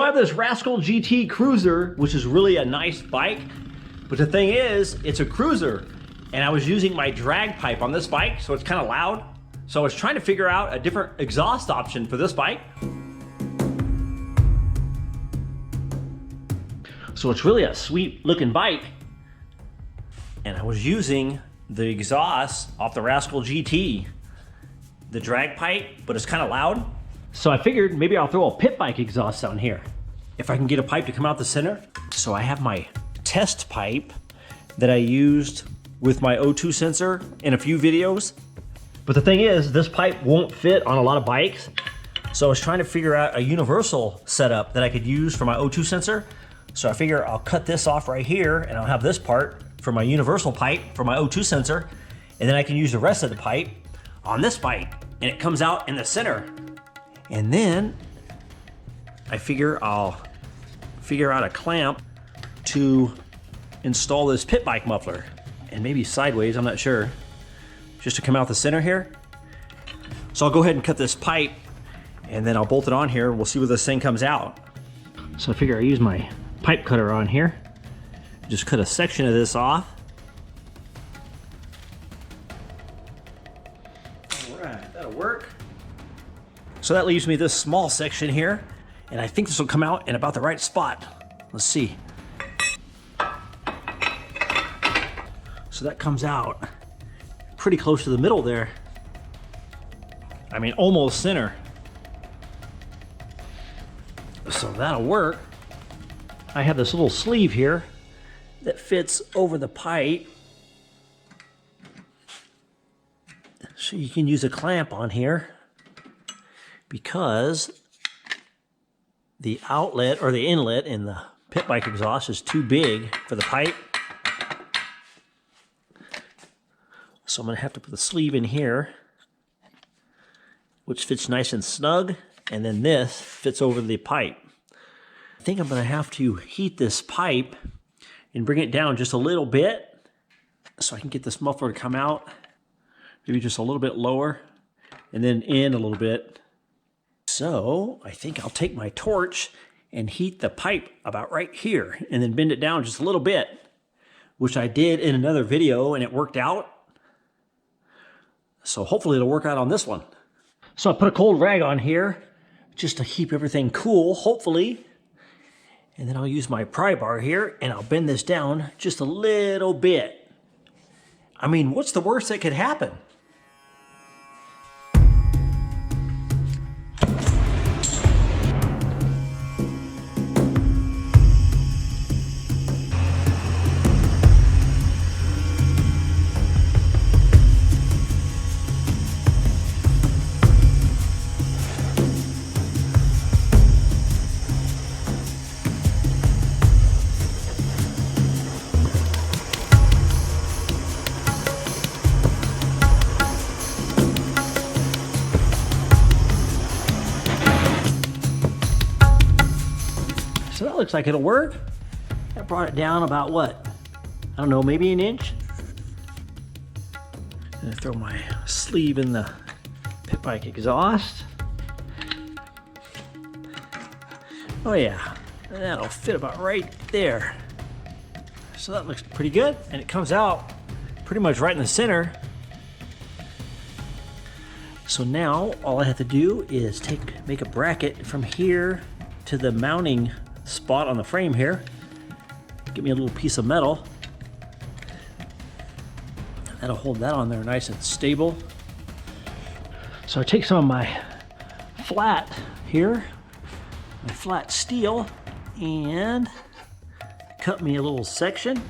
I have this Rascal GT Cruiser, which is really a nice bike, but the thing is, it's a cruiser, and I was using my drag pipe on this bike, so it's kind of loud. So I was trying to figure out a different exhaust option for this bike. So it's really a sweet looking bike, and I was using the exhaust off the Rascal GT, the drag pipe, but it's kind of loud. So I figured maybe I'll throw a pit bike exhaust on here if I can get a pipe to come out the center. So I have my test pipe that I used with my O2 sensor in a few videos. But the thing is, this pipe won't fit on a lot of bikes. So I was trying to figure out a universal setup that I could use for my O2 sensor. So I figure I'll cut this off right here and I'll have this part for my universal pipe for my O2 sensor. And then I can use the rest of the pipe on this bike and it comes out in the center. And then I figure I'll figure out a clamp to install this pit bike muffler, and maybe sideways, I'm not sure, just to come out the center here. So I'll go ahead and cut this pipe and then I'll bolt it on here. We'll see where this thing comes out. So I figure I use my pipe cutter on here. Just cut a section of this off. All right, that'll work. So that leaves me this small section here, and I think this will come out in about the right spot. Let's see. So that comes out pretty close to the middle there. I mean, almost center. So that'll work. I have this little sleeve here that fits over the pipe. So you can use a clamp on here, because the outlet or the inlet in the pit bike exhaust is too big for the pipe. So I'm gonna have to put the sleeve in here, which fits nice and snug, and then this fits over the pipe. I think I'm gonna have to heat this pipe and bring it down just a little bit so I can get this muffler to come out, maybe just a little bit lower, and then in a little bit. So I think I'll take my torch and heat the pipe about right here and then bend it down just a little bit, which I did in another video and it worked out. So hopefully it'll work out on this one. So I put a cold rag on here just to keep everything cool, hopefully. And then I'll use my pry bar here and I'll bend this down just a little bit. I mean, what's the worst that could happen? So that looks like it'll work. I brought it down about what? I don't know, maybe an inch. I'm gonna throw my sleeve in the pit bike exhaust. Oh yeah, that'll fit about right there. So that looks pretty good, and it comes out pretty much right in the center. So now all I have to do is make a bracket from here to the mounting spot on the frame here. Give me a little piece of metal. That'll hold that on there nice and stable. So I take some of my flat here, my flat steel, and cut me a little section.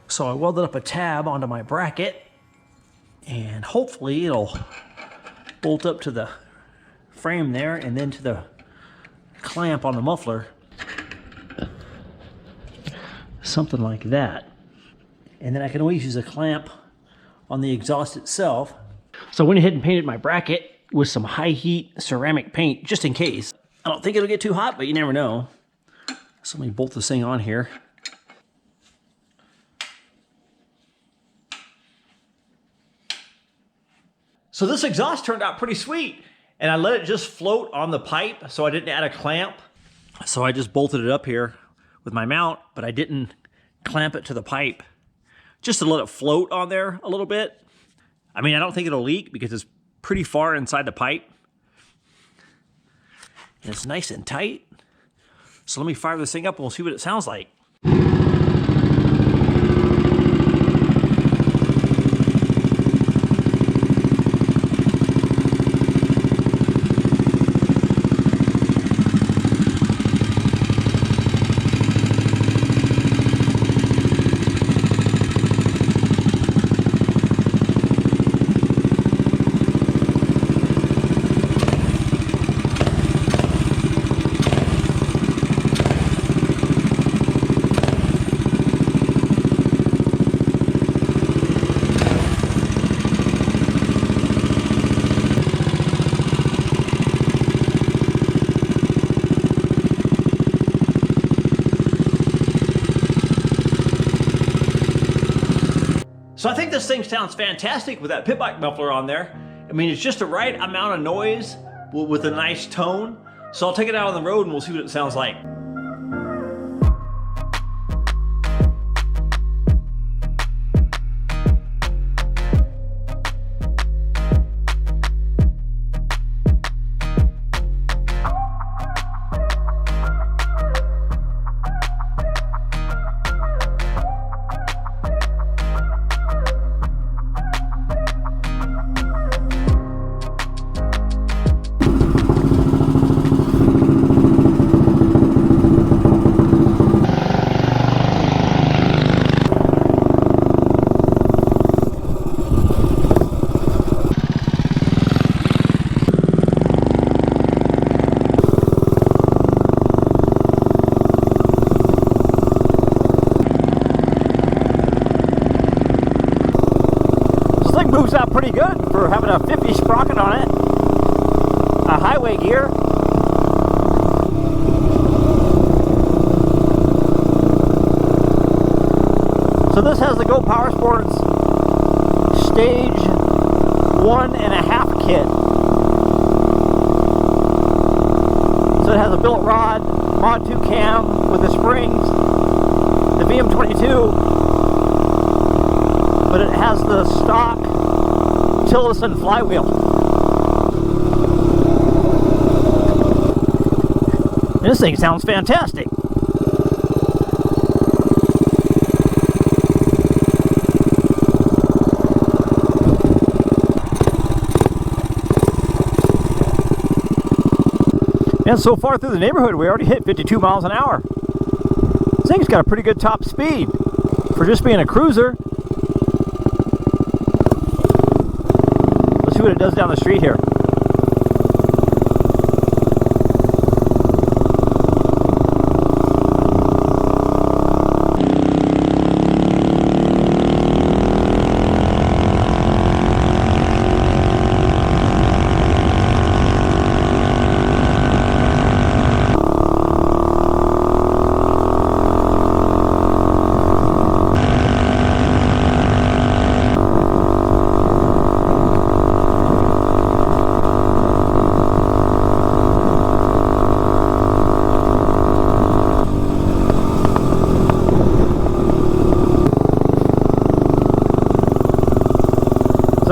So I welded up a tab onto my bracket, and hopefully it'll bolt up to the frame there and then to the clamp on the muffler. Something like that. And then I can always use a clamp on the exhaust itself. So I went ahead and painted my bracket with some high heat ceramic paint, just in case. I don't think it'll get too hot, but you never know. So let me bolt this thing on here. So this exhaust turned out pretty sweet, and I let it just float on the pipe, so I didn't add a clamp. So I just bolted it up here with my mount, but I didn't clamp it to the pipe, just to let it float on there a little bit. I mean, I don't think it'll leak because it's pretty far inside the pipe. And it's nice and tight. So let me fire this thing up and we'll see what it sounds like. So I think this thing sounds fantastic with that pit bike muffler on there. I mean, it's just the right amount of noise with a nice tone. So I'll take it out on the road and we'll see what it sounds like. Moves out pretty good for having a 50 sprocket on it. A highway gear. So this has the Go Power Sports stage 1.5 kit. So it has a billet rod, Mod 2 cam with the springs, the VM22, but it has the stock Tillotson flywheel. This thing sounds fantastic. And so far through the neighborhood, we already hit 52 miles an hour. This thing's got a pretty good top speed for just being a cruiser. What it does down the street here.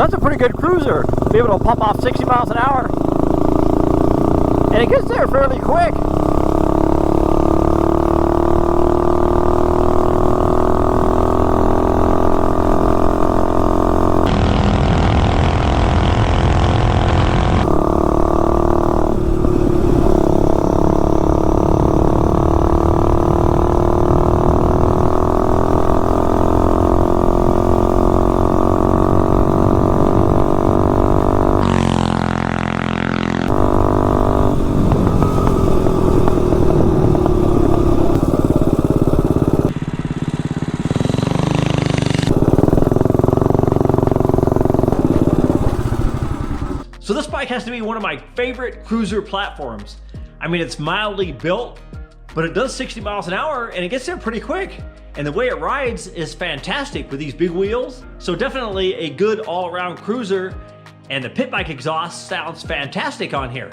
That's a pretty good cruiser. Be able to pump off 60 miles an hour. And it gets there fairly quick. So this bike has to be one of my favorite cruiser platforms. I mean, it's mildly built, but it does 60 miles an hour and it gets there pretty quick. And the way it rides is fantastic with these big wheels. So definitely a good all-around cruiser, and the pit bike exhaust sounds fantastic on here.